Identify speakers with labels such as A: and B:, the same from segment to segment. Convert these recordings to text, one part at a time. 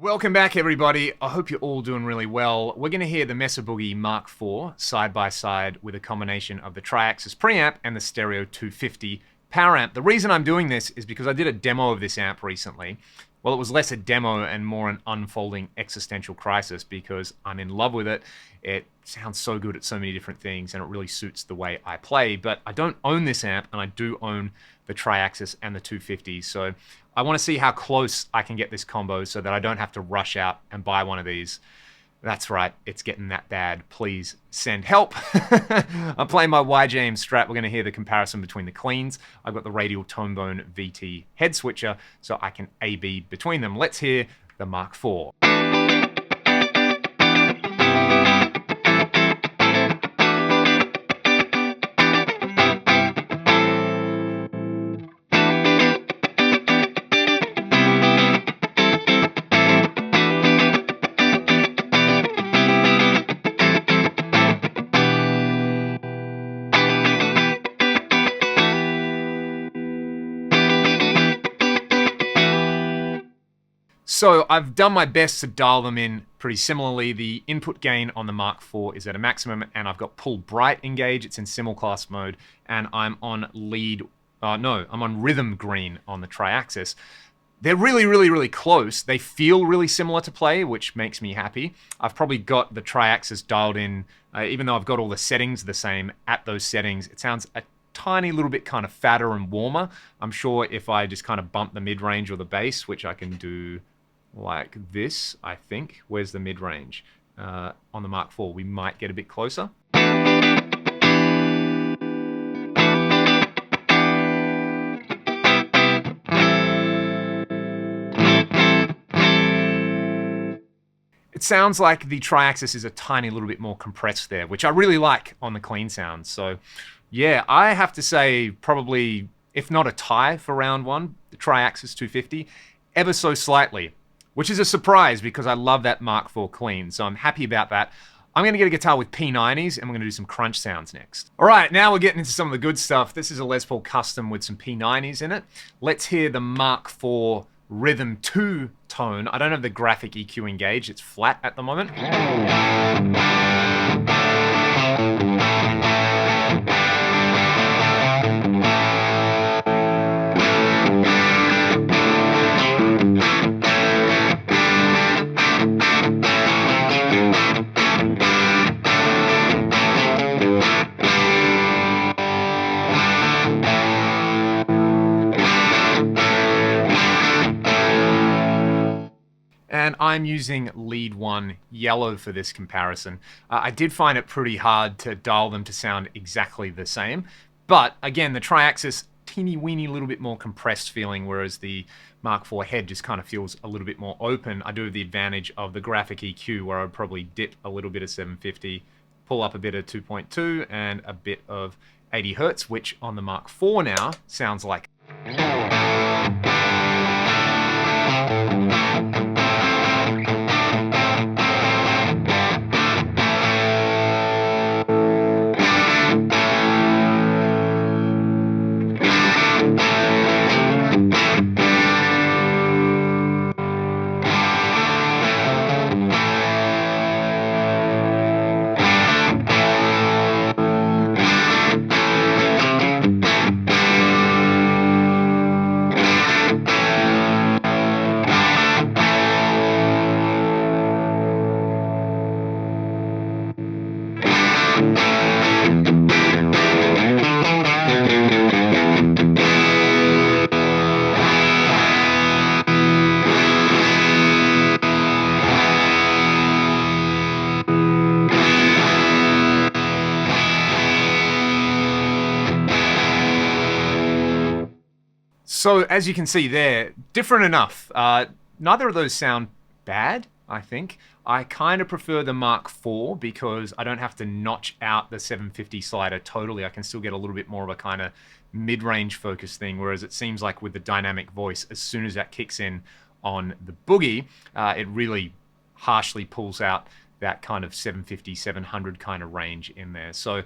A: Welcome back, everybody. I hope you're all doing really well. We're going to hear the Mesa Boogie Mark IV side by side with a combination of the Triaxis preamp and the Stereo 250 power amp. The reason I'm doing this is because I did a demo of this amp recently. Well, it was less a demo and more an unfolding existential crisis because I'm in love with it. It sounds so good at so many different things and it really suits the way I play. But I don't own this amp and I do own the Triaxis and the 250. So I want to see how close I can get this combo so that I don't have to rush out and buy one of these. That's right, it's getting that bad. Please send help. I'm playing my YJM Strat. We're going to hear the comparison between the cleans. I've got the Radial Tonebone VT head switcher, so I can A-B between them. Let's hear the Mark IV. So I've done my best to dial them in pretty similarly. The input gain on the Mark IV is at a maximum, and I've got pull bright engage. It's in simulcast mode, and I'm on I'm on rhythm green on the Triaxis. They're really close. They feel really similar to play, which makes me happy. I've probably got the Triaxis dialed in, even though I've got all the settings the same at those settings. It sounds a tiny little bit kind of fatter and warmer. I'm sure if I just kind of bump the mid-range or the bass, which I can do like this, I think. Where's the mid-range? On the Mark IV, we might get a bit closer. It sounds like the Triaxis is a tiny little bit more compressed there, which I really like on the clean sounds. So yeah, I have to say probably, if not a tie for round one, the Triaxis 250, ever so slightly. Which is a surprise because I love that Mark IV clean, so I'm happy about that. I'm going to get a guitar with P90s, and we're going to do some crunch sounds next. All right, now we're getting into some of the good stuff. This is a Les Paul Custom with some P90s in it. Let's hear the Mark IV Rhythm 2 tone. I don't have the graphic EQ engaged. It's flat at the moment. And I'm using lead 1 yellow for this comparison. I did find it pretty hard to dial them to sound exactly the same. But again, the Triaxis, teeny weeny little bit more compressed feeling, whereas the Mark IV head just kind of feels a little bit more open. I do have the advantage of the graphic EQ where I'd probably dip a little bit of 750, pull up a bit of 2.2 and a bit of 80 Hertz, which on the Mark IV now sounds like. So as you can see there, different enough. Neither of those sound bad, I think. I kind of prefer the Mark IV because I don't have to notch out the 750 slider totally. I can still get a little bit more of a kind of mid-range focus thing, whereas it seems like with the dynamic voice, as soon as that kicks in on the Boogie, it really harshly pulls out that kind of 750, 700 kind of range in there. So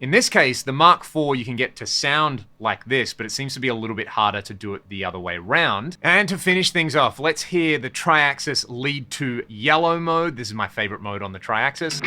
A: In this case, the Mark IV you can get to sound like this, but it seems to be a little bit harder to do it the other way around. And to finish things off, let's hear the Triaxis lead to yellow mode. This is my favorite mode on the Triaxis.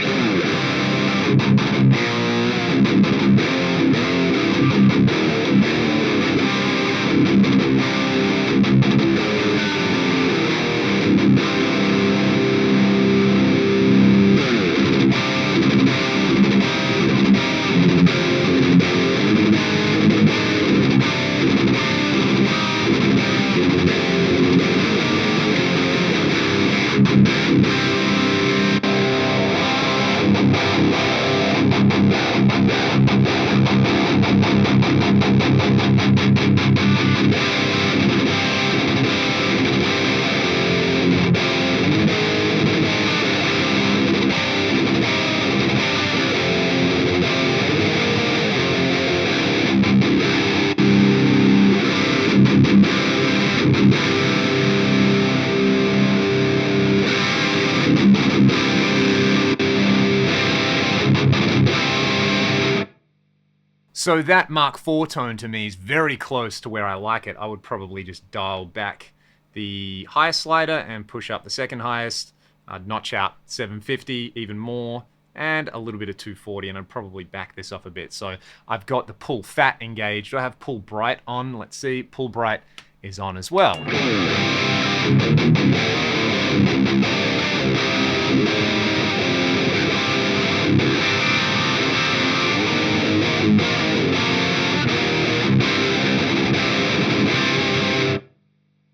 A: So that Mark IV tone to me is very close to where I like it. I would probably just dial back the highest slider and push up the second highest. I'd notch out 750 even more, and a little bit of 240, and I'd probably back this off a bit. So I've got the pull fat engaged. Do I have pull bright on? Let's see. Pull bright is on as well.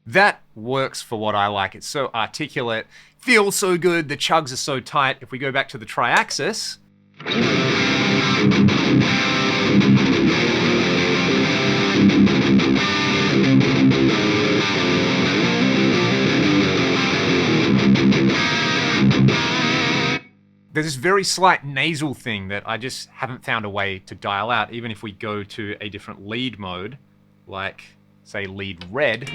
A: That works for what I like. It's so articulate, feels so good, the chugs are so tight. If we go back to the Triaxis, there's this very slight nasal thing that I just haven't found a way to dial out, even if we go to a different lead mode, like, say, lead red.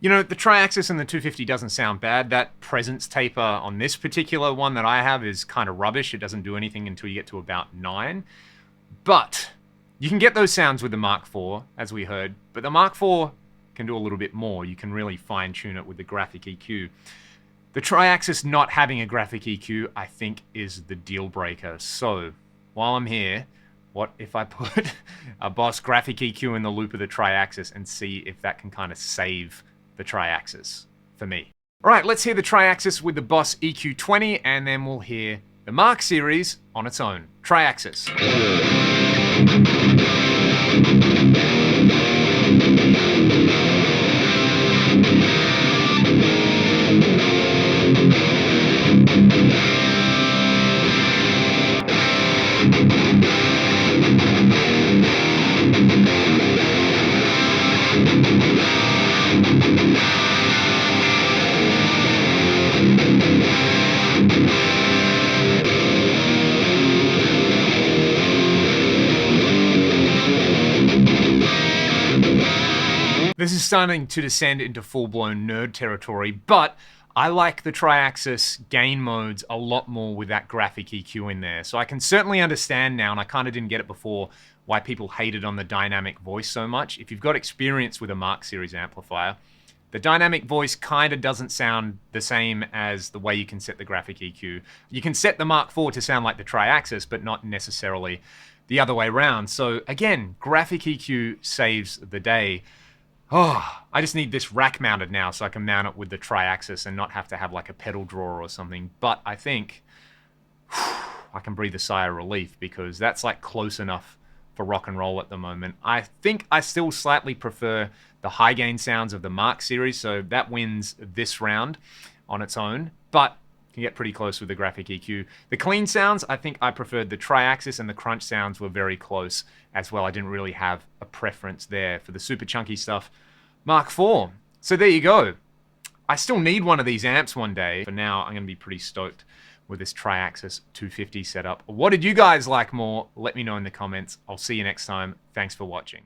A: You know, the Triaxis and the 250 doesn't sound bad. That presence taper on this particular one that I have is kind of rubbish. It doesn't do anything until you get to about 9. But you can get those sounds with the Mark IV, as we heard. But the Mark IV can do a little bit more. You can really fine-tune it with the graphic EQ. The Triaxis not having a graphic EQ, I think, is the deal breaker. So, while I'm here, what if I put a Boss graphic EQ in the loop of the Triaxis and see if that can kind of save the Triaxis for me? All right, let's hear the Triaxis with the Boss EQ20, and then we'll hear the Mark series on its own. Triaxis. This is starting to descend into full-blown nerd territory, but I like the Triaxis gain modes a lot more with that graphic EQ in there. So I can certainly understand now, and I kind of didn't get it before, why people hated on the dynamic voice so much. If you've got experience with a Mark series amplifier, the dynamic voice kind of doesn't sound the same as the way you can set the graphic EQ. You can set the Mark IV to sound like the Triaxis, but not necessarily the other way around. So again, graphic EQ saves the day. Oh, I just need this rack mounted now so I can mount it with the Triaxis and not have to have like a pedal drawer or something. But I think I can breathe a sigh of relief because that's like close enough for rock and roll at the moment. I think I still slightly prefer the high gain sounds of the Mark series, so that wins this round on its own, but can get pretty close with the graphic EQ. The clean sounds, I think I preferred the Triaxis, and the crunch sounds were very close as well. I didn't really have a preference there. For the super chunky stuff, Mark IV. So there you go. I still need one of these amps one day. For now, I'm going to be pretty stoked with this Triaxis 250 setup. What did you guys like more? Let me know in the comments. I'll see you next time. Thanks for watching.